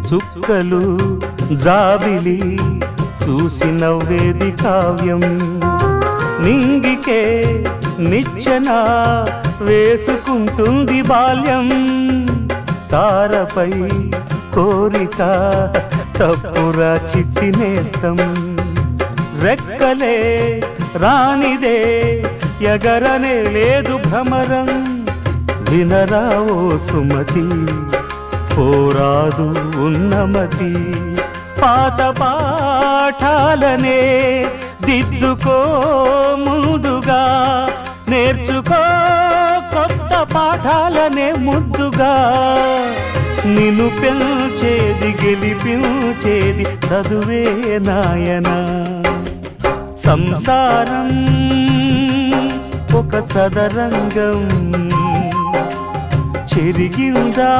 చుక్కలు జాబిలి చూసి నవ్వేది కావ్యం నింగికే నిచ్చెన వేసుకుంటుంది బాల్యం తారపై కోరిక తప్పురా చిట్టి నేస్తం రెక్కలే రానిదే ఎగరనే లేదు భ్రమరం వినరావో సుమతి పోరాదు ఉన్నమతి పాత పాఠాలనే దిద్దుకో ముందుగా నేర్చుకో కొత్త పాఠాలనే ముద్దుగా నిన్ను పెంచేది గెలిపించేది చదువే నాయనా సంసారం ఒక సదరంగం చెరిగిందా